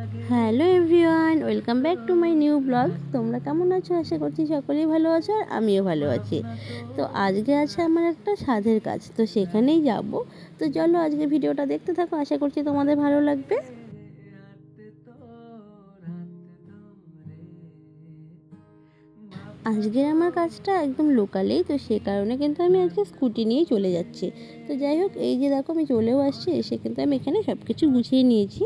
Hello everyone, welcome back to my new blog. তোমরা কেমন আছো? আশা করছি সকলেই ভালো আছো আর আমিও ভালো আছি। তো আজকে আছে আমার একটা সাধের কাজ, তো সেখানেই যাব। তো চলো আজকে ভিডিওটা দেখতে থাকো, আশা করছি তোমাদের ভালো লাগবে। আজকের আমার কাজটা একদম লোকালেই, তো সে কারণে কিন্তু আমি আজকে স্কুটি নিয়েই চলে যাচ্ছি। তো যাই হোক, এই যে দেখো আমি চলেও আসছি, এসে কিন্তু আমি এখানে সব কিছু গুছিয়ে নিয়েছি।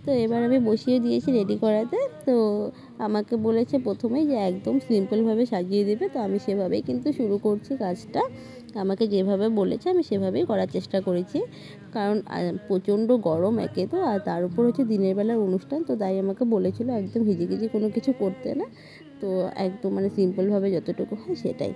তো এবার আমি বসিয়ে দিয়েছি রেডি করাতে। তো আমাকে বলেছে প্রথমেই যে একদম সিম্পলভাবে সাজিয়ে দেবে, তো আমি সেভাবেই কিন্তু শুরু করছি কাজটা। আমাকে যেভাবে বলেছে আমি সেভাবেই করার চেষ্টা করেছি, কারণ প্রচণ্ড গরম একে তো, আর তার উপর হচ্ছে দিনের বেলার অনুষ্ঠান, তো তাই আমাকে বলেছিল একদম হিজিগিজি কোনো কিছু করতে না। তো একদম মানে সিম্পলভাবে যতটুকু হয় সেটাই।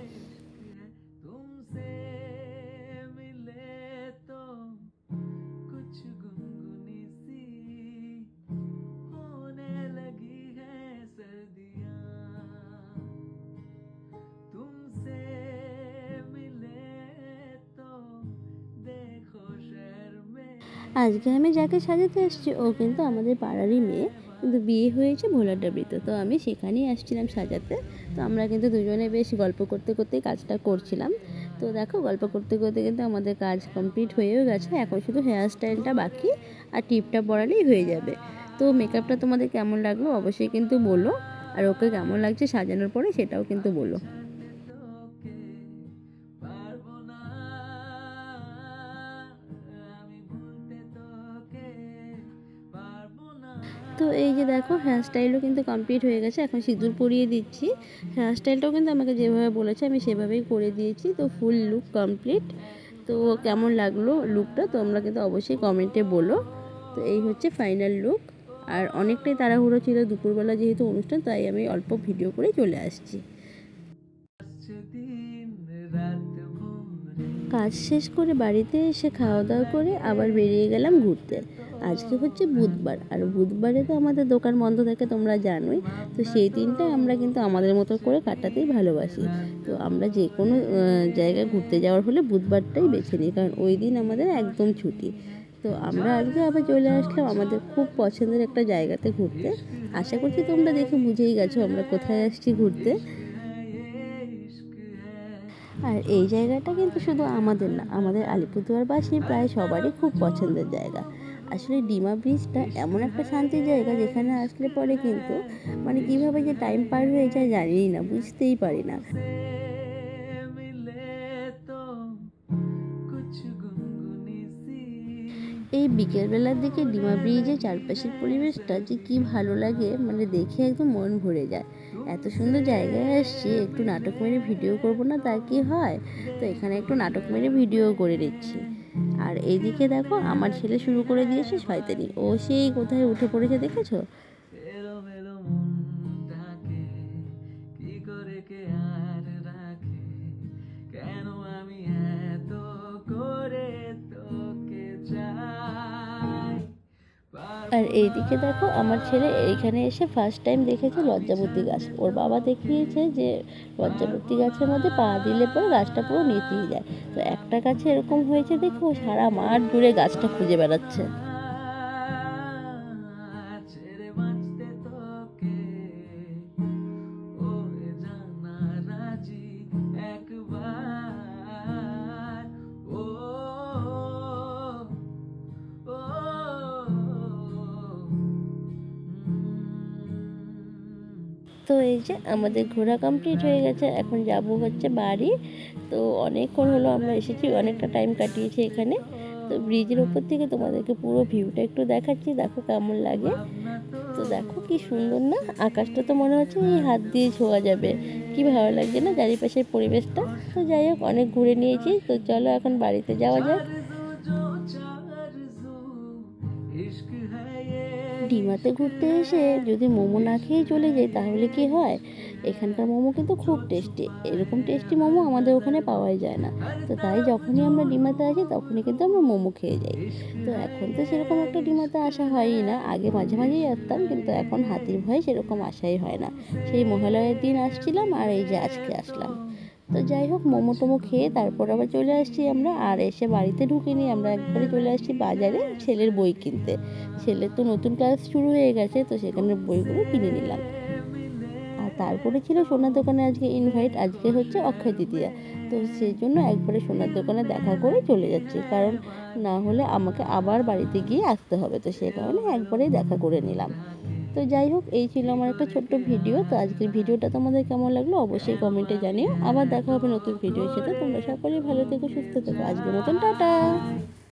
আজকে আমি যাকে সাজাতে এসেছি ও কিন্তু আমাদের পাড়ারই মেয়ে, কিন্তু বিয়ে হয়েছে ভোলাডাবরিতে। তো আমি সেখানেই আসছিলাম সাজাতে। তো আমরা কিন্তু দুজনে বেশ গল্প করতে করতেই কাজটা করছিলাম। তো দেখো, গল্প করতে করতে কিন্তু আমাদের কাজ কমপ্লিট হয়েও গেছে। এখন শুধু হেয়ার স্টাইলটা বাকি, আর টিপটা পরালেই হয়ে যাবে। তো মেকআপটা তোমাদের কেমন লাগলো অবশ্যই কিন্তু বলো, আর ওকে কেমন লাগছে সাজানোর পরে সেটাও কিন্তু বলো। তো এই যে দেখো, হেয়ার স্টাইলও কিন্তু কমপ্লিট হয়ে গেছে, এখন সিঁদুর পরিয়ে দিচ্ছি। হেয়ার স্টাইলটাও কিন্তু আমাকে যেভাবে বলেছে আমি সেভাবেই করে দিয়েছি। তো ফুল লুক কমপ্লিট। তো কেমন লাগলো লুকটা তোমরা কিন্তু অবশ্যই কমেন্টে বলো। তো এই হচ্ছে ফাইনাল লুক। আর অনেকটাই তাড়াহুড়ো ছিল, দুপুরবেলা যেহেতু অনুষ্ঠান, তাই আমি অল্প ভিডিও করে চলে আসছি। কাজ শেষ করে বাড়িতে এসে খাওয়া দাওয়া করে আবার বেরিয়ে গেলাম ঘুরতে। আজকে হচ্ছে বুধবার, আর বুধবারে তো আমাদের দোকান বন্ধ থাকে তোমরা জানোই। তো সেই দিনটা আমরা কিন্তু আমাদের মতো করে কাটাতেই ভালোবাসি। তো আমরা যে কোনো জায়গায় ঘুরতে যাওয়ার হলে বুধবারটাই বেছে নিই, কারণ ওই দিন আমাদের একদম ছুটি। তো আমরা আজকে আবার চলে আসলাম আমাদের খুব পছন্দের একটা জায়গাতে ঘুরতে। আশা করছি তোমরা দেখে বুঝেই গেছো আমরা কোথায় আসছি ঘুরতে। আর এই জায়গাটা কিন্তু শুধু আমাদের না, আমাদের আলিপুরদুয়ারবাসী প্রায় সবারই খুব পছন্দের জায়গা। আসলে ডিমা ব্রিজটা এমন একটা শান্তির জায়গা, যেখানে আসলে পরে কিন্তু মানে কীভাবে যে টাইম পার হয়ে যায় জানিই না, বুঝতেই পারি না। এই বিকেলবেলার দিকে ডিমা ব্রিজের চারপাশের পরিবেশটা যে কী ভালো লাগে, মানে দেখে একদম মন ভরে যায়। এত সুন্দর জায়গায় আসছি, একটু নাটক মেরে ভিডিও করবো না তা কি হয়? তো এখানে একটু নাটক মেরে ভিডিও করে নিচ্ছি। আর এইদিকে দেখো, আমার ছেলে শুরু করে দিয়েছে শয়তানি, ও সেই কোথায় উঠে পড়েছে দেখেছো? আর এইদিকে দেখো, আমার ছেলে এইখানে এসে ফার্স্ট টাইম দেখেছে লজ্জাবতী গাছ। ওর বাবা দেখিয়েছে যে লজ্জাবতী গাছের মধ্যে পা দিলে পরে গাছটা পুরো নেতিয়ে যায়। তো একটা গাছে এরকম হয়েছে দেখে ও সারা মাঠ জুড়ে গাছটা খুঁজে বেড়াচ্ছে। তো এই যে আমাদের ঘোরা কমপ্লিট হয়ে গেছে, এখন যাব হচ্ছে বাড়ি। তো অনেকক্ষণ হলো আমরা এসেছি, অনেকটা টাইম কাটিয়েছি এখানে। তো ব্রিজের ওপর থেকে তোমাদেরকে পুরো ভিউটা একটু দেখাচ্ছি, দেখো কেমন লাগে। তো দেখো কি সুন্দর না, আকাশটা তো মনে হচ্ছে এই হাত দিয়ে ছোঁয়া যাবে। কি ভালো লাগছে না চারিপাশের পরিবেশটা। তো যাই হোক, অনেক ঘুরে নিয়েছি, তো চলো এখন বাড়িতে যাওয়া যাক। ডিমাতে ঘুরতে এসে যদি মোমো না খেয়ে চলে যাই তাহলে কি হয়? এখানকার মোমো কিন্তু খুব টেস্টি, এরকম টেস্টি মোমো আমাদের ওখানে পাওয়াই যায় না। তো তাই যখনই আমরা ডিমাতে আসি তখনই কিন্তু আমরা মোমো খেয়ে যাই। তো এখন তো সেরকম একটা ডিমাতে আসা হয়ই না, আগে মাঝে মাঝেই আসতাম, কিন্তু এখন হাতির ভয়ে সেরকম আসাই হয় না। সেই মহালয়ার দিন আসছিলাম, আর এই যে আজকে আসলাম। তো যাই হোক মোমো টোমো খেয়ে তারপর আবার চলে আসছি আমরা, আর এসে বাড়িতে ঢুকিনি, আমরা একবারে চলে আসছি বাজারে ছেলের বই কিনতে। ছেলের তো নতুন ক্লাস শুরু হয়ে গেছে, তো সেখানে বইগুলো কিনে নিলাম। আর তারপরে ছিল সোনার দোকানে আজকে ইনভাইট, আজকে হচ্ছে অক্ষয় তৃতীয়া। তো সেই জন্য একবারে সোনার দোকানে দেখা করে চলে যাচ্ছি, কারণ না হলে আমাকে আবার বাড়িতে গিয়ে আসতে হবে, তো সেই কারণে একবারেই দেখা করে নিলাম। তো যাই হোক, এই ছিল আমার একটা ছোট্ট ভিডিও। তো আজকের ভিডিওটা তোমাদের কেমন লাগলো অবশ্যই কমেন্টে জানিও। আবার দেখা হবে নতুন ভিডিওর সাথে। তোমরা সকলেই ভালো থেকো, সুস্থ থেকো। আজকের মতন টাটা।